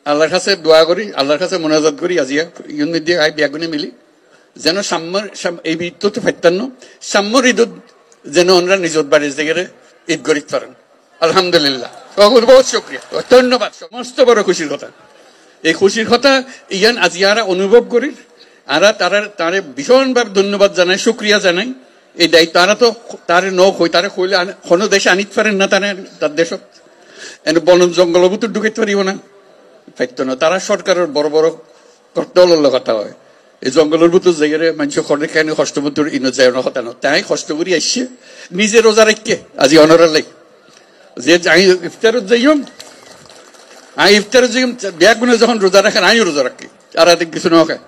আল্লাহর কাছে দোয়া করি, আল্লাহর কাছে মোনাজাত করি আজিয়া ইউনিট দিয়ে আই ব্যাগুনে মিলি যেন সাম্যর এই ঈদ তো ফাইতান্ন সাম্যর ঈদ যেন ওনারা নিজত বাড়ির জায়গায় ঈদ করিতে পারেন। আলহামদুলিল্লাহ, বহুত শুকরিয়া, ধন্যবাদ। সমস্ত বড় খুশির কথা, এই খুশির কথা ইয়ান আজিয়ারা অনুভব করি। আরা তারে ভীষণভাবে ধন্যবাদ জানাই, শুক্রিয়া জানাই। এই দায়িত্ব তারা তো তারে নই তারে কইলে কোনো দেশে আনিতে পারেন না, তার দেশ এনে বন জঙ্গল ভিতর ঢুকাইতে পারিব না, পাইত না। তারা সরকারের বড় বড় দলের কথা হয়, এই জঙ্গলের ভিতর জায়গায় মানুষ খড়ে খাই কষ্ট ভিতর ইনো যায় না কথা না। তাই কষ্ট করি আসছে নিজে রোজা রেখে আজি অনরার লাই যে ইফতারত যাইম, আমি ইফতারত যাইম ব্যাগুনে যখন রোজা রাখেন আমিও রোজা রাখি, আর কিছু না খায়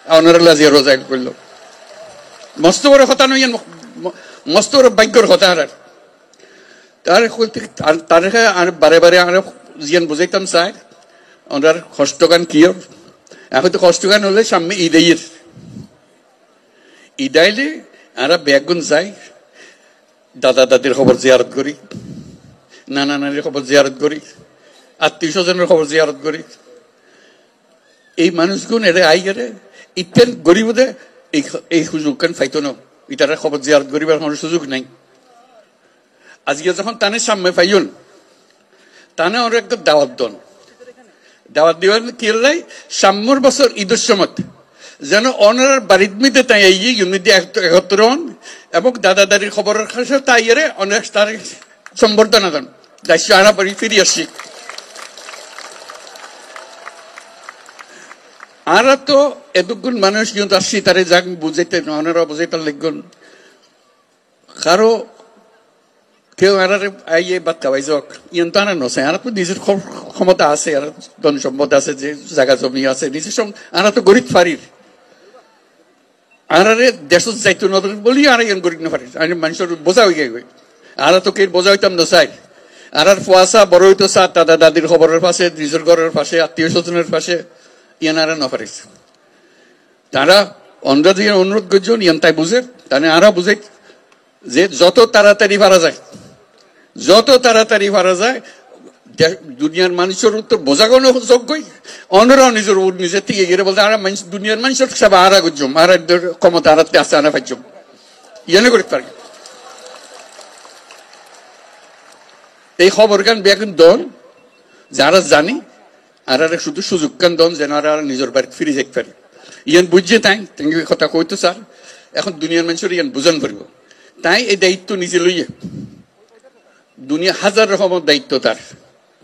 অনরাল্লা যে রোজা করলো। মস্ত বড় কথা নই, মস্ত বড় ভাগ্যর কথা। তার আর বারে বারে আর জিয়ান বুঝাইতাম চাই ওনার কষ্টগান কি। এখন তো কষ্টগান হলে সামনে ঈদের ঈদ আইলে আর ব্যাগুন যাই, দাদা দাদির খবর জিয়ারত করি, নানা নানির খবর জিয়ারত করি, আত্মীয় স্বজনের খবর জিয়ারত করি। এই মানুষগুন এরে আই গেলে ইতেন গরিবদে এই সুযোগ কেন ফাইতো না, ইটারা খবর জিয়ারত করিবার কোনো সুযোগ নাই। আজকে যখন তানে সামনে পাইন তানে ওর একটা দাওয়াত দন, দাওয়াত দিবেন কি লাই সাম্যর বছর ঈদের সময় যেন অনার বাড়ির মিতে তাই এই ইউনিটি একত্র হন এবং দাদা দাদির খবরের কাছে তাই এরে অনেক তার সম্বর্ধনা দেন। দায়িত্ব আনা পারি ফিরে আসছি। আর তো এতক্ষণ মানুষ কিন্তু আসছি তারে যাক বুঝাইতে ওনারা বুঝাইতে লিখুন কারো কেউ আর আইয়ে বাদ খাওয়াই যাক ইয়ন তো আনা নছে। আর তো নিজের ক্ষমতা আছে, আর ধন সম্পদ আছে, যে জায়গা জমি আছে নিজের সঙ্গে আর তো গরিব ফারির আর দেশ যাইতো না বলি আর ইয়ন গরিব না ফারির মানুষের বোঝা হয়ে গেছে। আর তো কে বোঝা হইতাম না চাই। আর ফুয়াশা বড় হইতো চা দাদা দাদির খবরের পাশে, নিজের ঘরের পাশে, আত্মীয় স্বজনের পাশে ইয়ান আর না পারিস। তারা অন্য দিয়ে অনুরোধ করছেন ইয়ান তাই বুঝে তাহলে আরা বুঝে যে যত তাড়াতাড়ি পারা যায়, যত তাড়াতাড়ি পারা যায় দুনিয়ার মানুষের উত্তর বোঝাগণ যোগ্যই অন্যরাও নিজের নিজের থেকে গিয়ে বলতে আর দুনিয়ার মানুষের সব আরা করছম আর ক্ষমতা আরাতে আসতে আনা পাইছম ইয়ানে করতে পারি। এই খবর গান বেগুন দন যারা জানি আর শুধু সুযোগ কান দন যেন আর নিজের বাড়ি ফিরে যেতে পারি। ইয়ান বুঝছে তাই কথা কইতো স্যার এখন দুনিয়ার মানুষের ইয়ান বুঝান পারব। তাই এই দায়িত্ব নিজে লইয়ে দুনিয়া হাজার রকমের দায়িত্ব তার,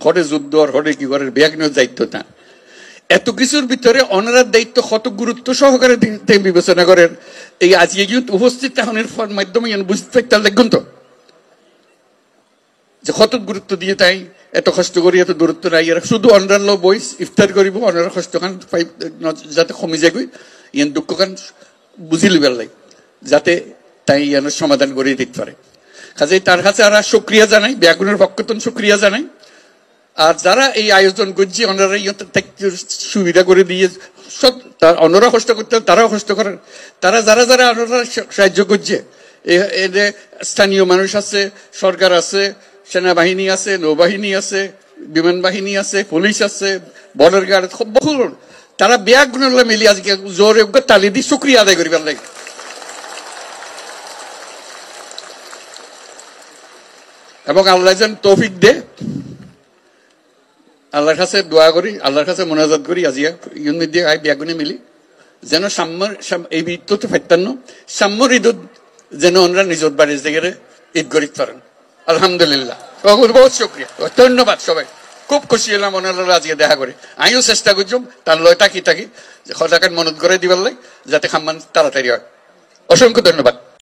ঘরে যুদ্ধ আর ঘরে কি ঘরের ব্যাগনের দায়িত্ব তার। এত কিছুর ভিতরে অনারার দায়িত্ব কত গুরুত্ব সহকারে বিবেচনা করেন। এই আজকে কিন্তু উপস্থিত তাহনের মাধ্যমে বুঝতে পারতাম দেখুন তো যে কত গুরুত্ব দিয়ে তাই এত কষ্ট করি এত দূরত্ব নাই। এরা শুধু অনার লো বইস ইফতার করিব অনার কষ্ট খান যাতে কমে যায় ইয়ান দুঃখ খান বুঝি লিবার লাই যাতে তাই ইয়ানোর সমাধান করে দিতে পারে। কাজে তার কাছে আর শুক্রিয়া জানাই, ব্যাগুনের পক্ষতন শুক্রিয়া জানাই। আর যারা এই আয়োজন করছে ওনারা সুবিধা করে দিয়ে সব অন্যরা কষ্ট করতে তারাও কষ্ট করেন। তারা যারা যারা ওনারা সাহায্য করছে স্থানীয় মানুষ আছে, সরকার আছে, সেনাবাহিনী আছে, নৌবাহিনী আছে, বিমান বাহিনী আছে, পুলিশ আছে, বর্ডার গার্ড বহু তারা ব্যাগুনের মিলিয়ে আজকে জোরে তালি দিয়ে শুক্রিয়া আদায় করিবার লাগে। এবং আল্লাহ যেন তৌফিক দে, আল্লাহর কাছে দোয়া করি, আল্লাহর কাছে মোনাজাত করি আজিয়া ইউনিট দিয়ে আই ব্যাগুনে মিলি যেন সাম্যর এই ঈদ তো ফাইতান্ন সাম্যর ঈদ যেন ওনারা নিজত বাড়ির জায়গায় ঈদ করিতে পারেন। আলহামদুলিল্লাহ, বহুত শুকরিয়া, ধন্যবাদ সবাই। খুব খুশি হলাম ওনারা আজকে দেখা করে। আমিও চেষ্টা করছিলাম তার লয় থাকি যে কথাকে মনত করে দিবার লাই যাতে খাম্মান তাড়াতাড়ি হয়। অসংখ্য ধন্যবাদ।